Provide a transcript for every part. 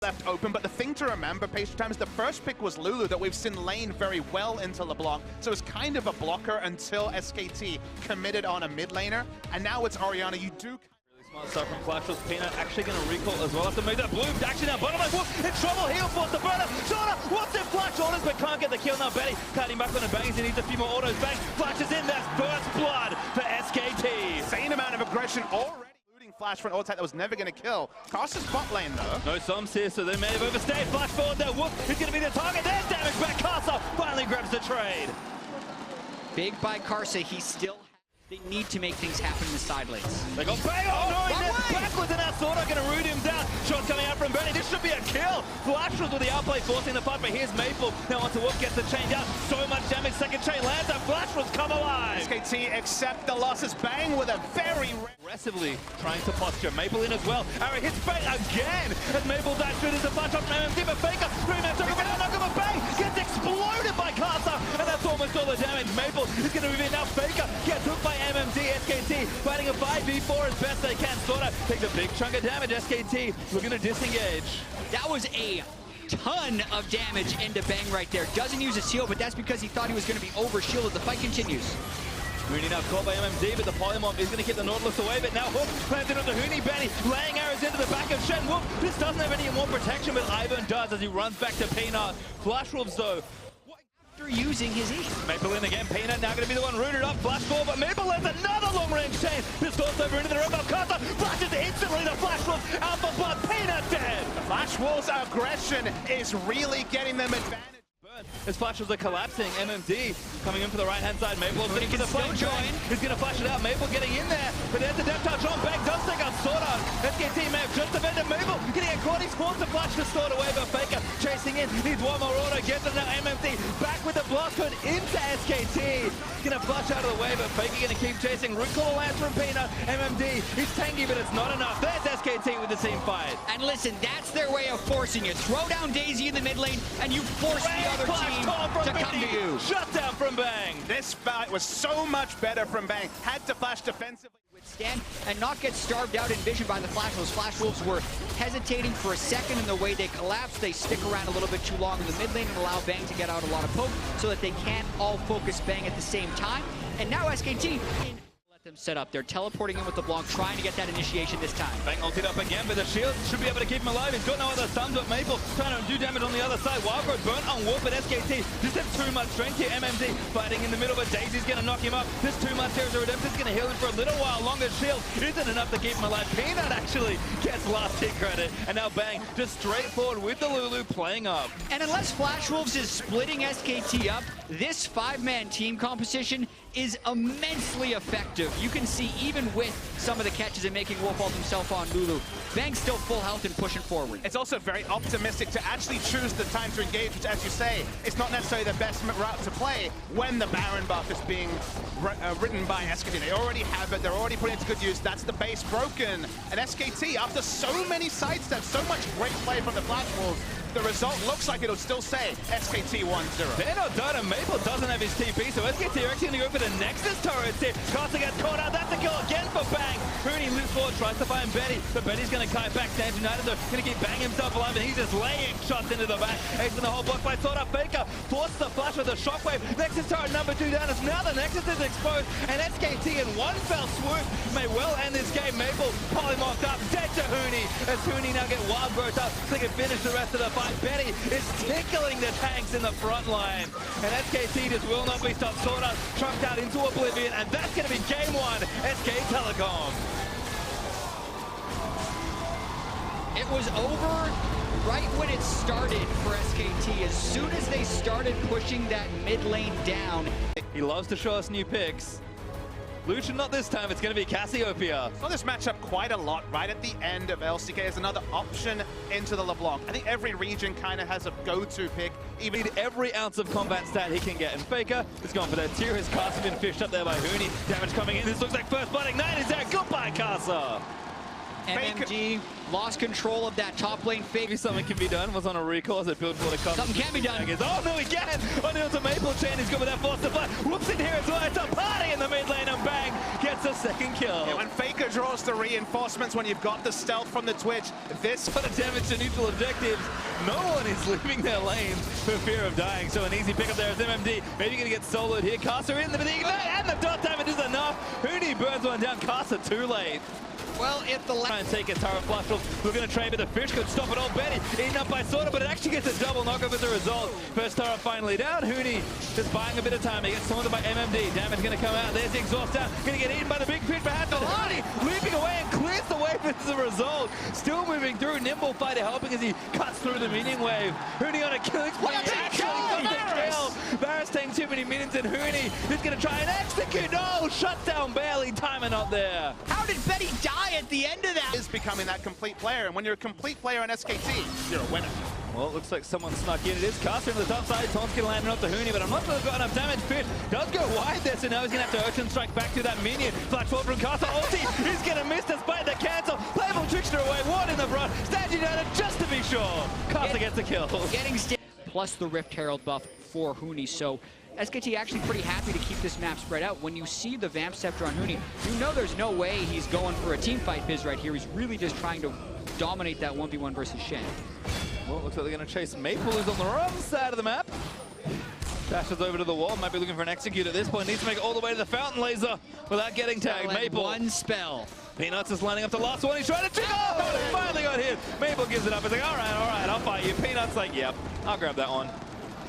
left open, but the thing to remember, Pastry Time, is the first pick was Lulu that we've seen lane very well into LeBlanc, so it's kind of a blocker until SKT committed on a mid laner, and now it's Orianna. You do... Really smart stuff from Flashwolf. Peanut actually going to recall as well after move that Bloom actually now bottom line. Wolf in trouble, he'll force the burner. Shorter wants it, Flash orders, but can't get the kill now. Betty cutting back on the bangs, he needs a few more autos. Bang, Flash is in, that's first blood for SKT. Same amount of aggression already. Flash for an ult that was never going to kill. Karsa's bot lane though. No Psalms here, so they may have overstayed. Flash forward there. Wolf is going to be the target. There's damage back. Karsa finally grabs the trade. Big by Karsa. He still... They need to make things happen in the side lanes. They got bang! Oh no, he's backwards and that Sorta going to root him down. Shot coming out from Benny. This should be a kill. Flash was with the outplay forcing the fight, but here's Maple. Now onto Wolf gets the chain down. So much damage. Second chain lands and Flash was come alive. SKT accept the losses. Bang with a very... Aggressively trying to posture. Maple in as well. Arrow hits Bang again. As Maple dives through, there's a flash up from MMD, but Faker, 3 minutes over, but now Bang gets exploded by Karsa, and that's almost all the damage. Maple is going to move in now. Faker gets hooked by MMD. SKT fighting a 5v4 as best they can. Sorta takes a big chunk of damage. SKT looking to disengage. That was a ton of damage into Bang right there. Doesn't use a shield, but that's because he thought he was going to be over shielded. The fight continues. Rooney now caught by MMD, but the Polymorph is going to keep the Nautilus away, but now Hook planted onto Hooney. Benny laying arrows into the back of Shen. Wolf, this doesn't have any more protection, but Ivan does as he runs back to Peanut. Flash Wolves, though, after using his E. Maple in again. Peanut now going to be the one rooted up. Flash forward, but Maple lands another long-range chain. This goes over into the rim of Karsa. Flashes instantly. The Flash Wolves out for blood. Peanut dead. The Flash Wolves' aggression is really getting them advantage. As Flash was collapsing, MMD coming in for the right-hand side. Maple looking for the flank join. He's going to flash it out. Maple getting in there, but there's the depth touch on. Bang does take out Sword Art. SKT may have just defended Maple. Getting a caught. He spawns the flash to Sword away, but Faker chasing in. Needs one more auto. Gets it now. MMD back with the blast code into SKT. Going to flash out of the way, but Faker going to keep chasing. Root call lands from Peanut. MMD, he's tanky, but it's not enough. There's SKT with the team fight. And listen, that's their way of forcing it. Throw down Daisy in the mid lane, and you force the other team to come to you. Shut down from Bang. This fight was so much better from Bang. Had to flash defensively. Withstand and not get starved out in vision by the Flash Wolves. Flash Wolves were hesitating for a second in the way they collapsed. They stick around a little bit too long in the mid lane and allow Bang to get out a lot of poke so that they can't all focus Bang at the same time. And now SKT them set up. They're teleporting in with the Blanc, trying to get that initiation this time. Bang ulted up again, but the shield should be able to keep him alive. He's got no other stuns, but Maple trying to do damage on the other side. Wildbird burnt on Wolf, but SKT just have too much strength here. MMD fighting in the middle, but Daisy's going to knock him up. There's too much here. So Redemption's going to heal him for a little while longer. Shield isn't enough to keep him alive. Peanut actually gets last hit credit, and now Bang just straightforward with the Lulu playing up. And unless Flash Wolves is splitting SKT up, this 5-man team composition is immensely effective. You can see even with some of the catches and making Wolf ult himself on Lulu, Bang's still full health and pushing forward. It's also very optimistic to actually choose the time to engage, which, as you say, it's not necessarily the best route to play when the Baron buff is being written by SKT. They already have it, they're already putting it to good use. That's the base broken. And SKT, after so many sidesteps, so much great play from the Flash Wolves, the result looks like it'll still say SKT 1-0. They're not done, and Maple doesn't have his TP, so SKT are actually going to go for the Nexus turret here. Karsa gets caught out. That's a kill again for Bang. Rooney loops forward, tries to find Betty, but Betty's going to kite back. Stand United, though, going to keep Bang himself alive, and he's just laying shots into the back. Ace in the whole block by Sword Up. Faker forces the flash with a shockwave. Nexus turret number 2 down. As now the Nexus is exposed, and SKT in one fell swoop may well end this game. Maple polymorphed up, dead to Hooney, as Hooney now get wild burst up so they can finish the rest of the fight. Betty is tickling the tanks in the front line, and SKT just will not be stopped. Sword Up trucked out into oblivion, and that's going to be game 1, SK Telecom. It was over right when it started for SKT. As soon as they started pushing that mid lane down. He loves to show us new picks. Lucian, not this time. It's going to be Cassiopeia. Saw this matchup quite a lot right at the end of LCK as another option into the LeBlanc. I think every region kind of has a go-to pick. Even every ounce of combat stat he can get. And Faker is going for that tier. His Karsa been fished up there by Hooney. Damage coming in. This looks like first blood. Ignite is there. Goodbye, Karsa. MMG lost control of that top lane. Maybe something can be done. Was on a recall as it built for the cover. Something can be done. Oh no, he can! On the Maple chain, he's good with that force to fly. Whoops in here as well. It's a party in the mid lane, and bang, gets a second kill. Yeah, when Faker draws the reinforcements, when you've got the stealth from the Twitch, this for the damage to neutral objectives. No one is leaving their lane for fear of dying. So an easy pickup there is MMD. Maybe gonna get soloed here. Kasa in the ignite, and the dot damage is enough. Huni burns one down. Kasa too late. Well, if the try and take a turret flash wolf, we're going to trade, but the fish could stop it all. Betty eaten up by Sorta, but it actually gets a double knockoff as a result. First turret finally down. Huni just buying a bit of time. He gets taunted by MMD. Damage going to come out. There's the exhaust down. Going to get eaten by the big fish, perhaps. But Huni leaping away and clears the wave as a result. Still moving through. Nimble fighter helping as he cuts through the minion wave. Huni on a killing spree. Varus taking too many minions, and Huni is going to try and execute. No, shut down barely. Timer not there. How did Betty die at the end of that? Is becoming that complete player, and when you're a complete player on SKT, you're a winner. Well, it looks like someone snuck in. It is Kasa into the top side. Taunt's going to land off the Huni, but I'm not sure they've got enough damage. Fish does go wide there, so now he's going to have to Urchin strike back to that minion. Flash forward from Kasa. Ulti is going to miss despite the cancel. Playable trickster away. One in the front. Stand United just to be sure. Kasa gets the kill. Getting plus the Rift Herald buff for Huni, so SKT actually pretty happy to keep this map spread out. When you see the Vamp Scepter on Huni, you know there's no way he's going for a team fight biz right here. He's really just trying to dominate that 1v1 versus Shen. Well, it looks like they're going to chase Maple, who's on the wrong side of the map. Dashes over to the wall, might be looking for an execute at this point. Needs to make it all the way to the fountain laser without getting tagged. Maple. One spell. Peanuts is lining up the last one. He's trying to trick. Oh, he finally got hit. Maple gives it up. He's like, all right, I'll fight you. Peanuts like, yep, I'll grab that one.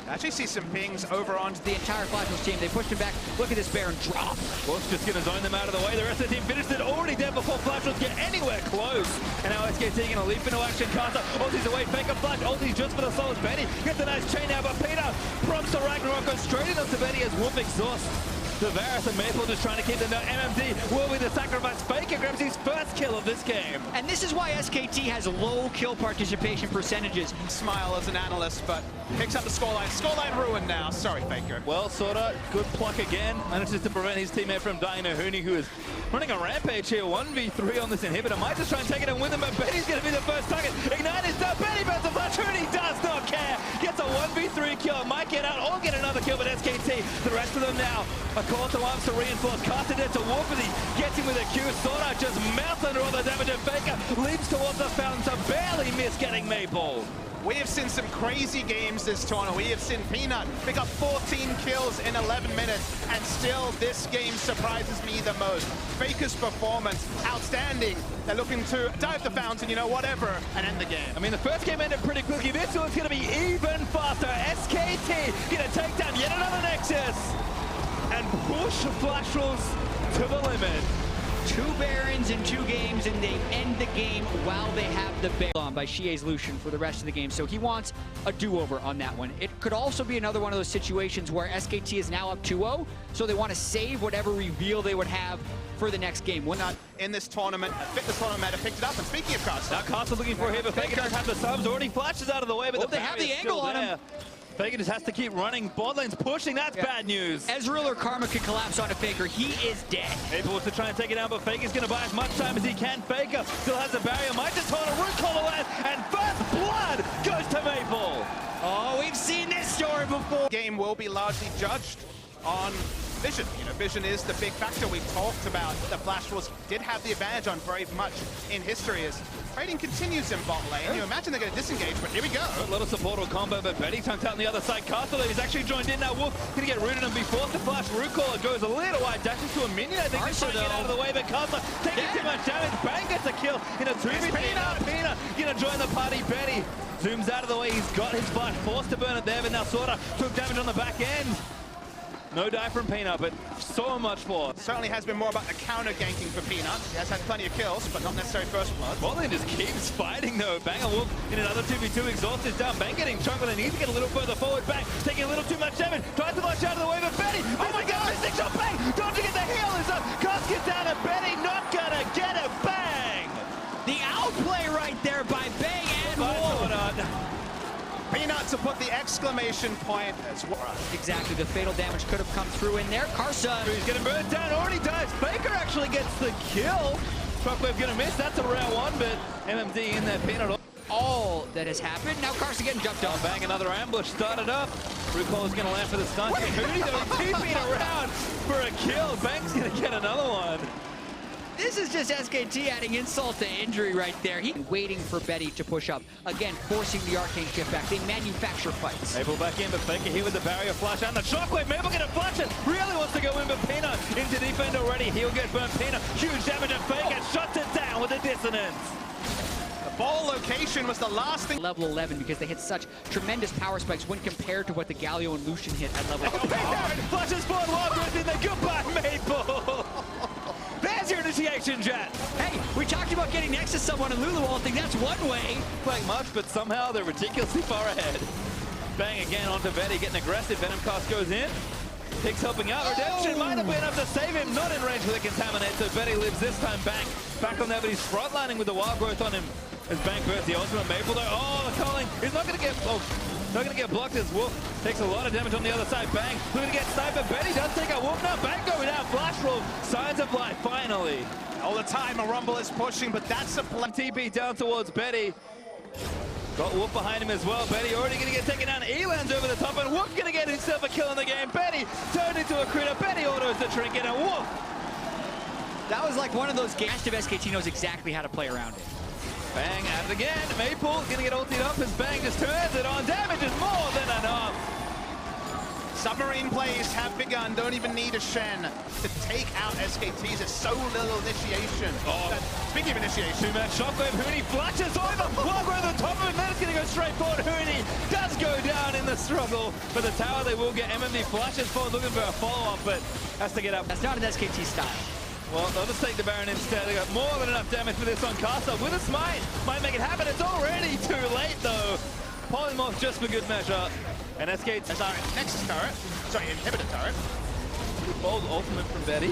Actually see some pings over onto the entire Flashers team. They pushed him back. Look at this Baron drop. Wolf's just going to zone them out of the way. The rest of the team finished it already dead before Flashers get anywhere close. And now SKT going to leap into action. Kasa, ulti's away, Faker flash. Ulti's just for the souls. Betty gets a nice chain out, but Peter prompts the Ragnarok, goes straight into Betty as Wolf exhausts. The Varus and Maple just trying to keep them down. MMD will be the sacrifice. Faker grabs his first kill of this game. And this is why SKT has low kill participation percentages. Smile as an analyst, but picks up the scoreline. Scoreline ruined now. Sorry, Faker. Well, sorta. Good pluck again. Manages to prevent his teammate from dying to Huni, who is running a rampage here. 1v3 on this inhibitor. Might just try and take it in with him, but Betty's going to be the first target. Ignite is down. Betty burns the flash. Huni does not care. Gets a 1v3 kill. Might get out or get another kill, but SKT, the rest of them now. A call to arms to reinforce. Casted it to Wolfie. Gets him with a Q. Sorta just melts under all the damage, and Faker leaps towards the fountain to barely miss getting Maple. We have seen some crazy games this tournament. We have seen Peanut pick up 14 kills in 11 minutes, and still this game surprises me the most. Faker's performance, outstanding. They're looking to dive the fountain, you know, whatever, and end the game. I mean, the first game ended pretty quickly. This one's going to be even faster. SKT going to take down yet another Nexus and push Flash Wolves to the limit. 2 Barons in 2 games, and they end the game while they have the Baron on by Shie's Lucian for the rest of the game. So he wants a do-over on that one. It could also be another one of those situations where SKT is now up 2-0, so they want to save whatever reveal they would have for the next game. We're not in this tournament. Fitness tournament might have picked it up. And speaking of Kasa, now Kasa looking for him, but Faker does have the subs. Already flashes out of the way, but they have the angle on him. Faker just has to keep running. Bot lane's pushing. That's bad news. Ezreal or Karma could collapse onto Faker. He is dead. Maple wants to try and take it down, but Faker's going to buy as much time as he can. Faker still has a barrier. Might just hold a root call the land, and first blood goes to Maple. Oh, we've seen this story before. Game will be largely judged on Vision. You know, Vision is the big factor. We've talked about the Flash Wolves did have the advantage on very much in history as trading continues in bot lane. You imagine they're going to disengage, but here we go. A little support or combo, but Betty tunked out on the other side. KazaLoLL, he's actually joined in now. Wolf going to get rooted and be forced to flash. Root caller goes a little wide, dashes to a minion. I think he's trying to get out of the way, but Kasa taking too much damage. Bang gets a kill in a 2v3. Peanut going to join the party. Betty zooms out of the way. He's got his flash, forced to burn it there, but now Sorta took damage on the back end. No die from Peanut, but so much for. Certainly has been more about the counter ganking for Peanut. He has had plenty of kills, but not necessarily first blood. Botlane just keeps fighting though. Bang a Wolf in another 2v2. Exhaust is down. Bang getting chunked, and needs to get a little further forward. Bang taking a little too much damage. Tries to launch out of the way, but Betty. Oh my God! Missing shot. Bang! Dodging it. The heal is up. Cost gets down, and Betty not gonna get it. Bang! The outplay right there by Bang and Wolf. Peanut to put the exclamation point as well. Exactly, the fatal damage could have come through in there. Karsa. He's getting burned down, already dies. Faker actually gets the kill. Shockwave gonna miss. That's a round one, but MMD in that peanut. All that has happened. Now Carson getting jumped on. Bang, another ambush started up. Recall is gonna land for the stun. Mooney though, TP'd around for a kill. Bang's gonna get another one. This is just SKT adding insult to injury right there. He waiting for Betty to push up. Again, forcing the Arcane shift back. They manufacture fights. Maple back in, but Faker here with the barrier flash and the Shockwave. Maple gonna flash it. Really wants to go in, but Pina into defend already. He'll get burnt. Pina, huge damage and Faker shuts it down with a dissonance. The ball location was the last thing. Level 11 because they hit such tremendous power spikes when compared to what the Galio and Lucian hit at level 11. Flashes forward, Wild Growth in there. Goodbye, Maple. There's your initiation, Jet. Hey, we talked about getting next to someone in Lulu. I think that's one way. Playing much, but somehow they're ridiculously far ahead. Bang again onto Betty, getting aggressive. Venom Cast goes in. Pig's helping out. Redemption might have been enough to save him. Not in range for the Contaminate, so Betty lives this time. Bang back on there, but he's frontlining with the Wild Growth on him. As Bang bursts the ultimate. Maple though, oh, the calling. He's not going to get, not going to get blocked as Wolf takes a lot of damage on the other side. Bang, looking to get sniped, but Betty does take a Wolf now. Bang going out, Flash Roll, signs of life, finally. All the time, a Rumble is pushing, but that's a TP down towards Betty. Got Wolf behind him as well. Betty already going to get taken down. Elan's over the top, and Wolf going to get himself a kill in the game. Betty turned into a critter. Betty autos the trinket, and Wolf. That was like one of those games of SKT knows exactly how to play around it. Bang at it again. Maple gonna get ultied up as Bang just turns it on. Damage is more than enough. Submarine plays have begun. Don't even need a Shen to take out SKTs. It's so little initiation. Speaking of initiation, Two-man Shockwave. Hooney flashes over. Wild Growth on top of him. Then it's gonna go straight forward. Hooney does go down in the struggle. For the tower, they will get MMD flashes forward, looking for a follow-up, but has to get up. That's not an SKT style. Well, they'll just take the Baron instead. They got more than enough damage for this on Caster with a smite. Might make it happen. It's already too late, though. Polymorph just for good measure. And SK Nexus turret. Sorry, inhibitor turret. Bold ultimate from Betty.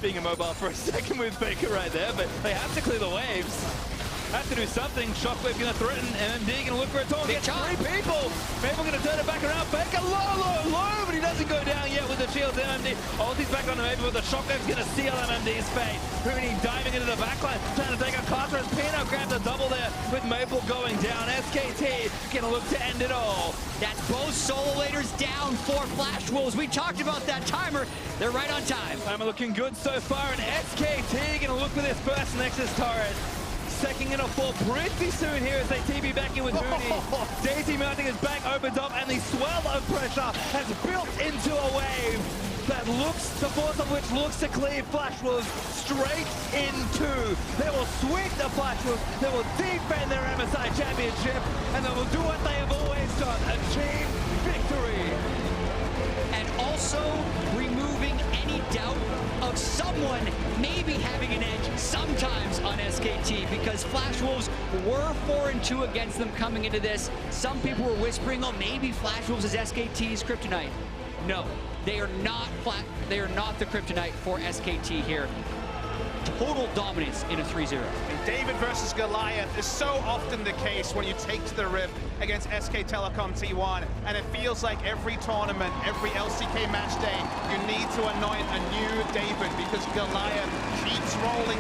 Being immobile for a second with Faker right there, but they have to clear the waves. Have to do something. Shockwave gonna threaten. MMD gonna look for a taunt. Gets three people. Maple gonna turn it back around. Faker low, but he doesn't go down yet with the shields. MMD ulti's back on the Maple, but the Shockwave's gonna seal MMD's fate. Hooney diving into the backline, trying to take a Carter, and Pino grabs a double there with Maple going down. SKT gonna look to end it all. That's both solo laters down for Flash Wolves. We talked about that timer. They're right on time. Timer looking good so far, and SKT gonna look for this first Nexus turret. Second in a fall pretty soon here as they TB back in with Hooney. Daisy mounting his back opens up, and the swell of pressure has built into a wave that looks, the force of which looks to cleave Flash Wolves straight into. They will sweep the Flash Wolves, they will defend their MSI championship, and they will do what they have always done, achieve victory. And also removing any doubt of someone maybe having an edge sometimes on SKT, because Flash Wolves were 4-2 against them coming into this. Some people were whispering, oh, maybe Flash Wolves is SKT's kryptonite. No, they are not they are not the kryptonite for SKT here. Total dominance in a 3-0. And David versus Goliath is so often the case when you take to the Rift against SK Telecom T1, and it feels like every tournament, every LCK match day, you need to anoint a new David because Goliath keeps rolling.